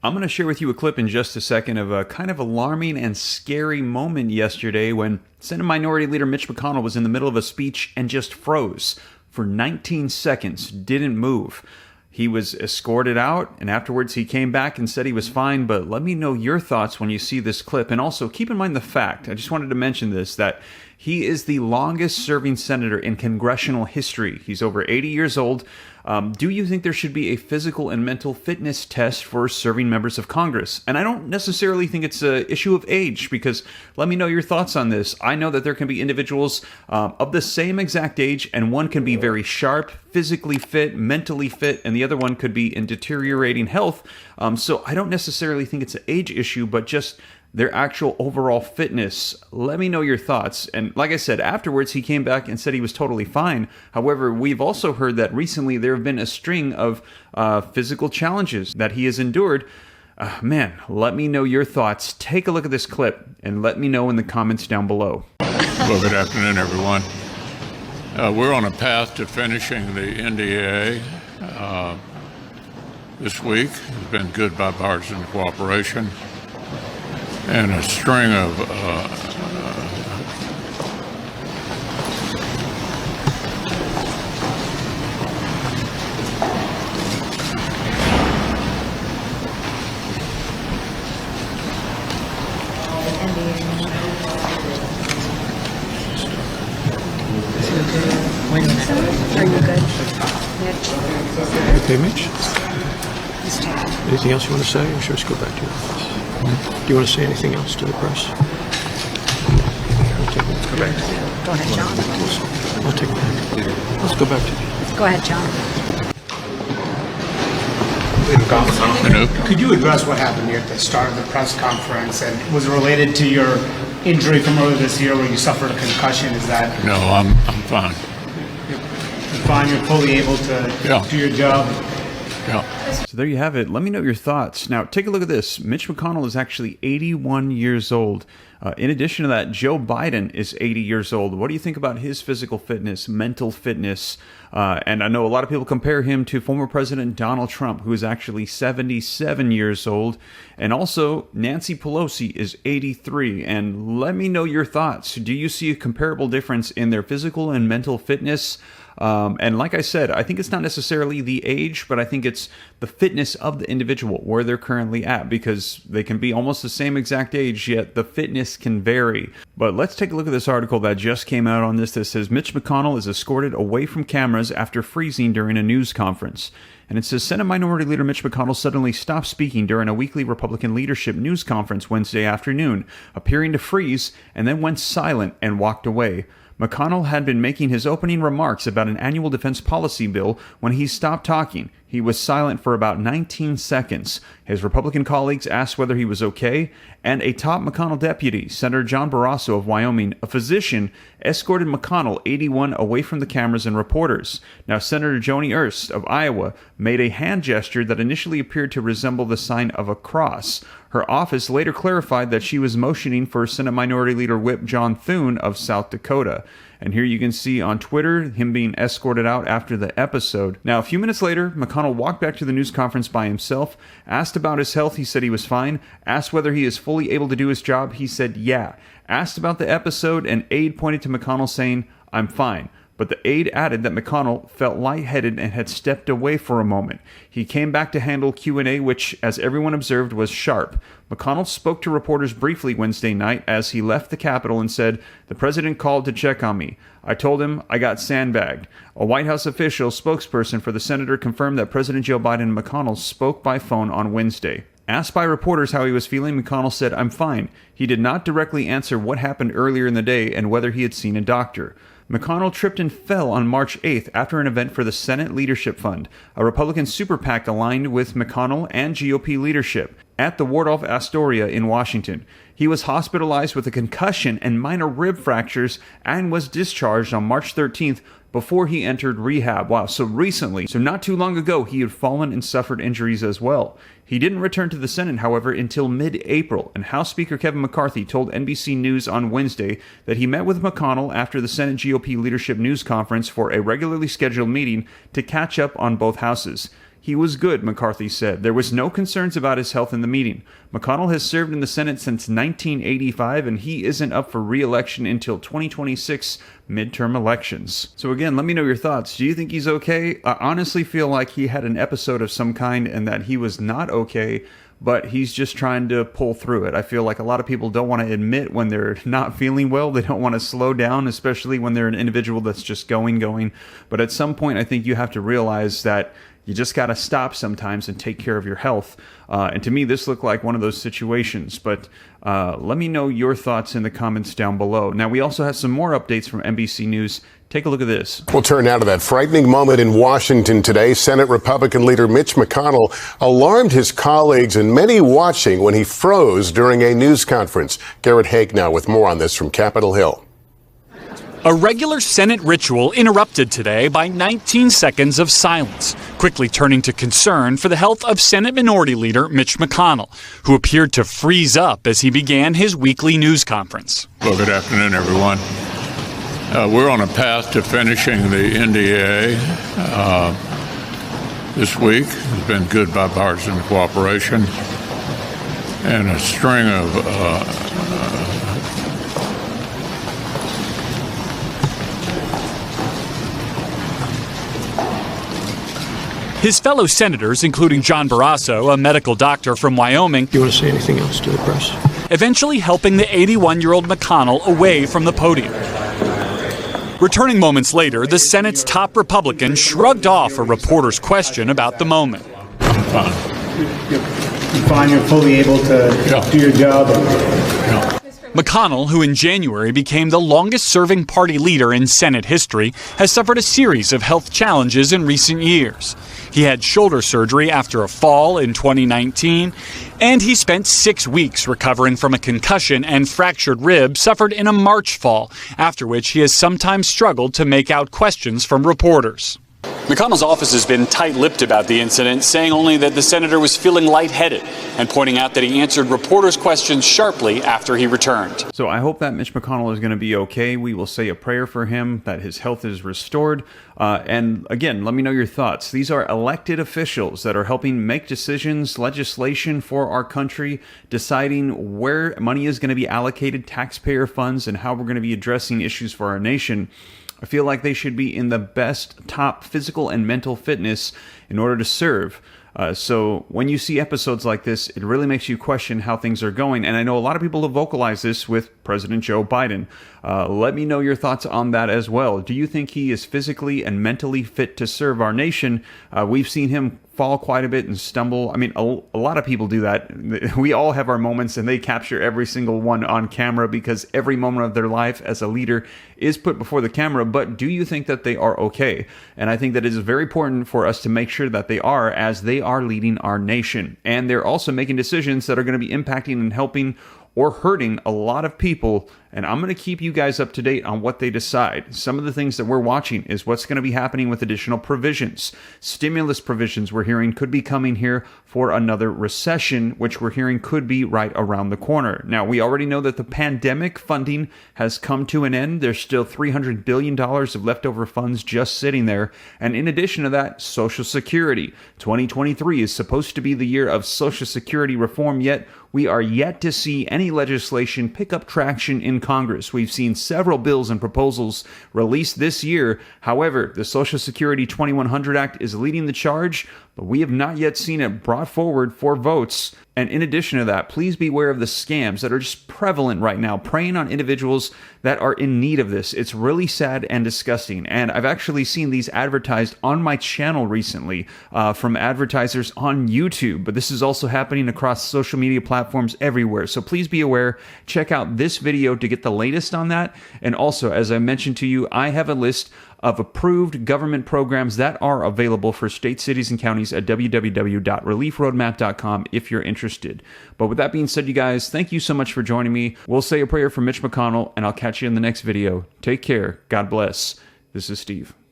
I'm going to share with you a clip in just a second of a kind of alarming and scary moment yesterday when Senate Minority Leader Mitch McConnell was in the middle of a speech and just froze for 19 seconds, didn't move. He was escorted out, and afterwards he came back and said he was fine, but let me know your thoughts when you see this clip. And also, keep in mind the fact, I just wanted to mention this, that he is the longest-serving senator in congressional history. He's over 80 years old. Do you think there should be a physical and mental fitness test for serving members of Congress? And I don't necessarily think it's an issue of age, because let me know your thoughts on this. I know that there can be individuals of the same exact age, and one can be very sharp, physically fit, mentally fit, and the other one could be in deteriorating health. So I don't necessarily think it's an age issue, but just their actual overall fitness. Let me know your thoughts. And like I said, afterwards he came back and said he was totally fine. However, we've also heard that recently there have been a string of physical challenges that he has endured. Man, let me know your thoughts. Take a look at this clip and let me know in the comments down below. Well, good afternoon, everyone. We're on a path to finishing the NDA this week. It's been good bipartisan cooperation and a string of Are you good? Okay, Mitch? Anything else you want to say, or should we just go back to your office? Do you want to say anything else to the press? Let's go back. Go ahead, John. I'll take it back. Let's go back to you. Go ahead, John. Could you address what happened here at the start of the press conference, and was it related to your injury from earlier this year where you suffered a concussion? Is that... No, I'm fine. You're fine, you're fully able to do your job? Yeah. So there you have it. Let me know your thoughts. Now, take a look at this. Mitch McConnell is actually 81 years old. In addition to that, Joe Biden is 80 years old. What do you think about his physical fitness, mental fitness? And I know a lot of people compare him to former President Donald Trump, who is actually 77 years old. And also, Nancy Pelosi is 83. And let me know your thoughts. Do you see a comparable difference in their physical and mental fitness? And like I said, I think it's not necessarily the age, but I think it's the fitness of the individual, where they're currently at, because they can be almost the same exact age, yet the fitness can vary. But let's take a look at this article that just came out on this that says Mitch McConnell is escorted away from cameras after freezing during a news conference. And it says Senate Minority Leader Mitch McConnell suddenly stopped speaking during a weekly Republican leadership news conference Wednesday afternoon, appearing to freeze, and then went silent and walked away. McConnell had been making his opening remarks about an annual defense policy bill when he stopped talking. He was silent for about 19 seconds. His Republican colleagues asked whether he was okay, and a top McConnell deputy, Senator John Barrasso of Wyoming, a physician, escorted McConnell, 81, away from the cameras and reporters. Now, Senator Joni Ernst of Iowa made a hand gesture that initially appeared to resemble the sign of a cross. Her office later clarified that she was motioning for Senate Minority Leader Whip John Thune of South Dakota. And here you can see on Twitter him being escorted out after the episode. Now, a few minutes later, McConnell walked back to the news conference by himself. Asked about his health, he said he was fine. Asked whether he is fully able to do his job, he said yeah. Asked about the episode, an aide pointed to McConnell saying, "I'm fine." But the aide added that McConnell felt lightheaded and had stepped away for a moment. He came back to handle Q&A, which, as everyone observed, was sharp. McConnell spoke to reporters briefly Wednesday night as he left the Capitol and said, "The president called to check on me. I told him I got sandbagged." A White House official spokesperson for the senator confirmed that President Joe Biden and McConnell spoke by phone on Wednesday. Asked by reporters how he was feeling, McConnell said, "I'm fine." He did not directly answer what happened earlier in the day and whether he had seen a doctor. McConnell tripped and fell on March 8th after an event for the Senate Leadership Fund, a Republican super PAC aligned with McConnell and GOP leadership, at the Waldorf Astoria in Washington. He was hospitalized with a concussion and minor rib fractures and was discharged on March 13th before he entered rehab. Wow, so recently, so not too long ago, he had fallen and suffered injuries as well. He didn't return to the Senate, however, until mid-April, and House Speaker Kevin McCarthy told NBC News on Wednesday that he met with McConnell after the Senate GOP Leadership News Conference for a regularly scheduled meeting to catch up on both houses. He was good, McCarthy said. There was no concerns about his health in the meeting. McConnell has served in the Senate since 1985, and he isn't up for re-election until 2026 midterm elections. So again, let me know your thoughts. Do you think he's okay? I honestly feel like he had an episode of some kind and that he was not okay, but he's just trying to pull through it. I feel like a lot of people don't want to admit when they're not feeling well. They don't want to slow down, especially when they're an individual that's just going. But at some point, I think you have to realize that you just got to stop sometimes and take care of your health. And to me, this looked like one of those situations. But let me know your thoughts in the comments down below. Now, we also have some more updates from NBC News. Take a look at this. We'll turn now to that frightening moment in Washington today. Senate Republican leader Mitch McConnell alarmed his colleagues and many watching when he froze during a news conference. Garrett Haig now with more on this from Capitol Hill. A regular Senate ritual interrupted today by 19 seconds of silence, quickly turning to concern for the health of Senate Minority Leader Mitch McConnell, who appeared to freeze up as he began his weekly news conference. Well, good afternoon, everyone. We're on a path to finishing the NDA this week. It's been good bipartisan cooperation and a string of His fellow senators, including John Barrasso, a medical doctor from Wyoming, Do you want to say anything else to the press? eventually helping the 81-year-old McConnell away from the podium. Returning moments later, the Senate's top Republican shrugged off a reporter's question about the moment. I'm fine. You're fine, you're fully able to do your job. McConnell, who in January became the longest-serving party leader in Senate history, has suffered a series of health challenges in recent years. He had shoulder surgery after a fall in 2019, and he spent 6 weeks recovering from a concussion and fractured rib suffered in a March fall, after which he has sometimes struggled to make out questions from reporters. McConnell's office has been tight-lipped about the incident, saying only that the senator was feeling lightheaded and pointing out that he answered reporters' questions sharply after he returned. So I hope that Mitch McConnell is going to be okay. We will say a prayer for him, that his health is restored. And again, let me know your thoughts. These are elected officials that are helping make decisions, legislation for our country, deciding where money is going to be allocated, taxpayer funds, and how we're going to be addressing issues for our nation. I feel like they should be in the best top physical and mental fitness in order to serve. So when you see episodes like this, it really makes you question how things are going. And I know a lot of people have vocalized this with President Joe Biden. Let me know your thoughts on that as well. Do you think he is physically and mentally fit to serve our nation? We've seen him fall quite a bit and stumble. I mean, a lot of people do that. We all have our moments, and they capture every single one on camera because every moment of their life as a leader is put before the camera. But do you think that they are okay? And I think that it is very important for us to make sure that they are, as they are leading our nation. And they're also making decisions that are going to be impacting and helping or hurting a lot of people, and I'm going to keep you guys up to date on what they decide. Some of the things that we're watching is what's going to be happening with additional provisions. Stimulus provisions we're hearing could be coming here for another recession, which we're hearing could be right around the corner. Now, we already know that the pandemic funding has come to an end. There's still $300 billion of leftover funds just sitting there. And in addition to that, Social Security. 2023 is supposed to be the year of Social Security reform, yet we are yet to see any legislation pick up traction in Congress. We've seen several bills and proposals released this year. However, the Social Security 2100 Act is leading the charge, but we have not yet seen it brought forward for votes. And in addition to that, please be aware of the scams that are just prevalent right now, preying on individuals that are in need of this. It's really sad and disgusting. And I've actually seen these advertised on my channel recently from advertisers on YouTube. But this is also happening across social media platforms everywhere. So please be aware. Check out this video to get the latest on that. And also, as I mentioned to you, I have a list of approved government programs that are available for states, cities, and counties at www.reliefroadmap.com if you're interested. But with that being said, you guys, thank you so much for joining me. We'll say a prayer for Mitch McConnell, and I'll catch you in the next video. Take care. God bless. This is Steve.